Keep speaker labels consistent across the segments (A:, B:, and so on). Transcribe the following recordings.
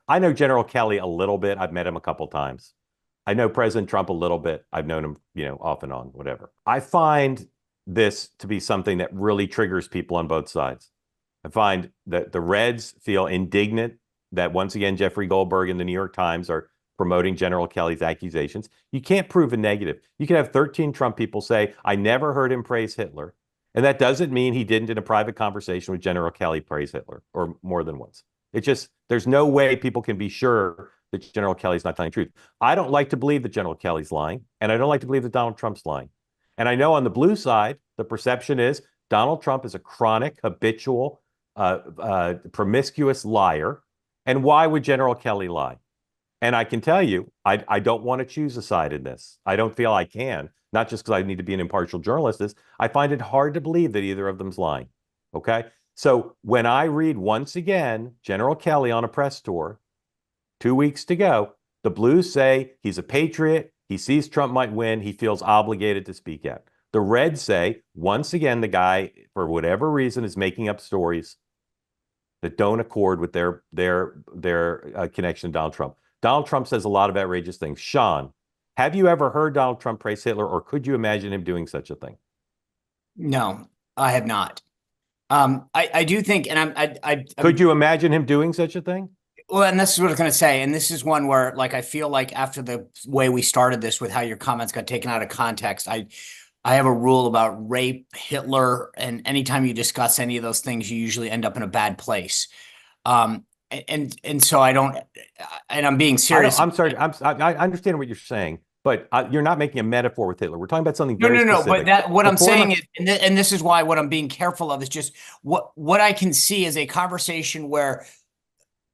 A: I know General Kelly a little bit. I've met him a couple times. I know President Trump a little bit. I've known him, off and on, whatever. I find this to be something that really triggers people on both sides. I find that the Reds feel indignant that once again Jeffrey Goldberg and the New York Times are promoting General Kelly's accusations. You can't prove a negative. You can have 13 Trump people say, I never heard him praise Hitler. And that doesn't mean he didn't, in a private conversation with General Kelly, praise Hitler, or more than once. There's no way people can be sure that General Kelly's not telling the truth. I don't like to believe that General Kelly's lying, and I don't like to believe that Donald Trump's lying. And I know on the blue side, the perception is Donald Trump is a chronic, habitual, promiscuous liar. And why would General Kelly lie? And I can tell you, I don't want to choose a side in this. I don't feel I can, not just because I need to be an impartial journalist. I find it hard to believe that either of them's lying. Okay. So when I read once again General Kelly on a press tour, 2 weeks to go, the Blues say he's a patriot. He sees Trump might win. He feels obligated to speak out. The Reds say, once again, the guy, for whatever reason, is making up stories that don't accord with their connection to Donald Trump. Donald Trump says a lot of outrageous things. Sean, have you ever heard Donald Trump praise Hitler, or could you imagine him doing such a thing?
B: No, I have not. I do think, and
A: could you imagine him doing such a thing?
B: Well, and this is what I was going to say. And this is one where, like, I feel like after the way we started this with how your comments got taken out of context, I have a rule about rape, Hitler, and anytime you discuss any of those things, you usually end up in a bad place. And so I don't, and I'm being serious.
A: I'm sorry. I understand what you're saying, but you're not making a metaphor with Hitler. We're talking about something
B: No,
A: very
B: no, no.
A: specific.
B: But what I'm saying is, and this is why what I'm being careful of is just what I can see is a conversation where,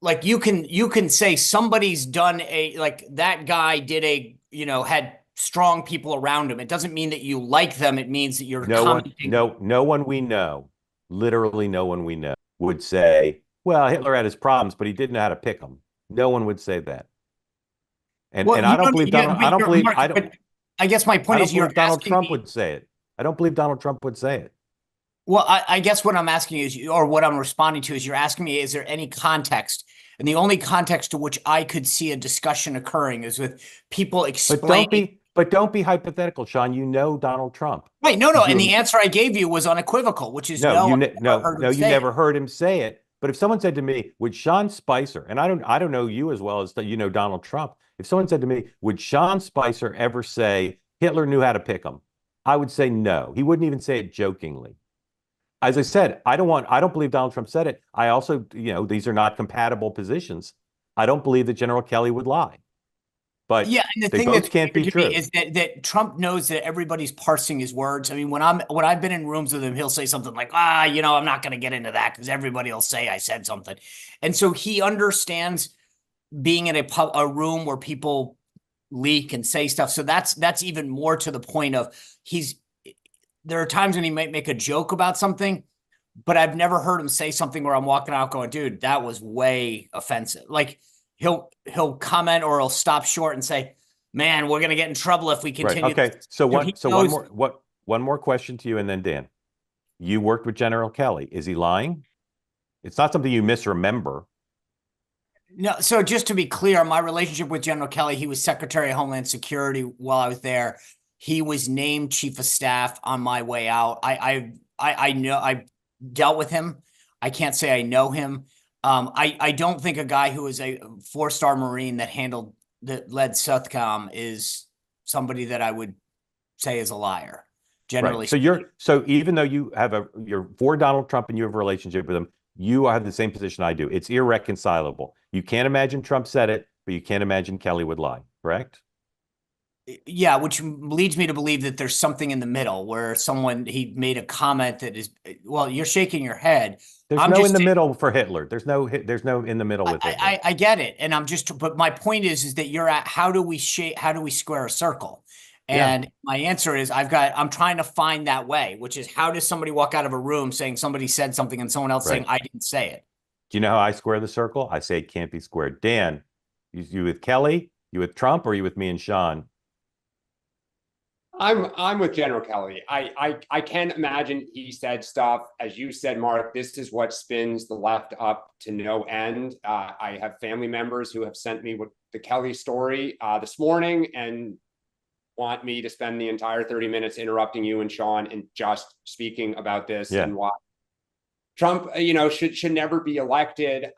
B: like, you can say somebody's done like that guy did had strong people around him. It doesn't mean that you like them. It means that you're commenting.
A: No one we know, literally no one we know, would say, well, Hitler had his problems, but he didn't know how to pick them. No one would say that. And I don't believe Donald. I don't believe. I don't.
B: I guess my point is,
A: Donald Trump would say it. I don't believe Donald Trump would say it.
B: Well, I guess what I'm asking is, or what I'm responding to is, you're asking me, is there any context? And the only context to which I could see a discussion occurring is with people explaining.
A: But don't be hypothetical, Sean. You know Donald Trump.
B: Wait, no. And the answer I gave you was unequivocal, which is no.
A: You never heard him say it. But if someone said to me, would Sean Spicer, and I don't know you as well as you know Donald Trump. If someone said to me, would Sean Spicer ever say Hitler knew how to pick him? I would say no. He wouldn't even say it jokingly. As I said, I don't believe Donald Trump said it. I also, these are not compatible positions. I don't believe that General Kelly would lie. But
B: yeah, and the thing that can't be true is that Trump knows that everybody's parsing his words. I mean, when I've been in rooms with him, he'll say something like, I'm not going to get into that because everybody will say I said something. And so he understands being in a room where people leak and say stuff. So that's even more to the point of there are times when he might make a joke about something, but I've never heard him say something where I'm walking out going, dude, that was way offensive. Like, he'll comment or he'll stop short and say, man, we're going to get in trouble if we continue.
A: Right. Okay. One more question to you, and then Dan. You worked with General Kelly. Is he lying? It's not something you misremember.
B: No. So just to be clear, my relationship with General Kelly, he was Secretary of Homeland Security while I was there. He was named Chief of Staff on my way out. I know I dealt with him. I can't say I know him. I don't think a guy who is a 4-star Marine that led SOUTHCOM is somebody that I would say is a liar. Generally,
A: right. So even though you're for Donald Trump and you have a relationship with him, you have the same position I do. It's irreconcilable. You can't imagine Trump said it, but you can't imagine Kelly would lie. Correct?
B: Yeah, which leads me to believe that there's something in the middle where he made a comment that is, well, you're shaking your head.
A: There's no in the middle for Hitler. There's no in the middle with Hitler.
B: I get it. And but my point is that you're at, how do we square a circle? And my answer is I'm trying to find that way, which is, how does somebody walk out of a room saying somebody said something and someone else saying I didn't say it?
A: Do you know how I square the circle? I say it can't be squared. Dan, you with Kelly, you with Trump, or you with me and Sean?
C: I'm with General Kelly. I can't imagine he said stuff. As you said, Mark, this is what spins the left up to no end. I have family members who have sent me the Kelly story this morning and want me to spend the entire 30 minutes interrupting you and Sean and just speaking about this and why Trump, should never be elected.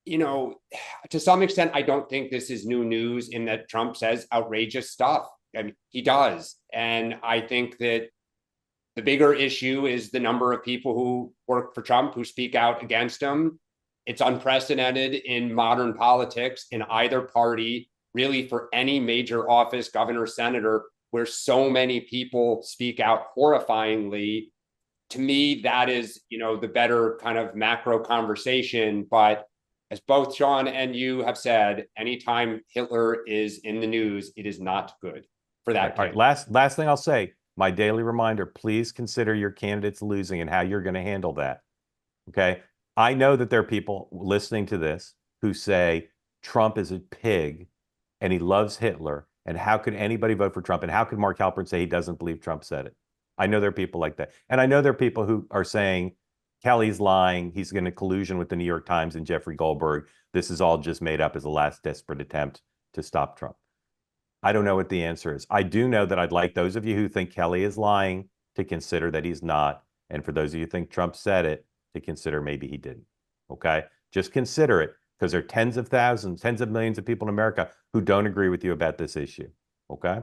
C: To some extent, I don't think this is new news in that Trump says outrageous stuff. I mean, he does. And I think that the bigger issue is the number of people who work for Trump who speak out against him. It's unprecedented in modern politics in either party, really for any major office, governor, senator, where so many people speak out horrifyingly. To me, that is, the better kind of macro conversation. But as both Sean and you have said, anytime Hitler is in the news, it is not good for that.
A: All right. Last thing I'll say, my daily reminder, please consider your candidates losing and how you're going to handle that. Okay. I know that there are people listening to this who say Trump is a pig and he loves Hitler. And how could anybody vote for Trump? And how could Mark Halperin say he doesn't believe Trump said it? I know there are people like that. And I know there are people who are saying Kelly's lying. He's going to collusion with the New York Times and Jeffrey Goldberg. This is all just made up as a last desperate attempt to stop Trump. I don't know what the answer is. I do know that I'd like those of you who think Kelly is lying to consider that he's not. And for those of you who think Trump said it, to consider maybe he didn't. Okay? Just consider it, because there are tens of thousands, tens of millions of people in America who don't agree with you about this issue. Okay?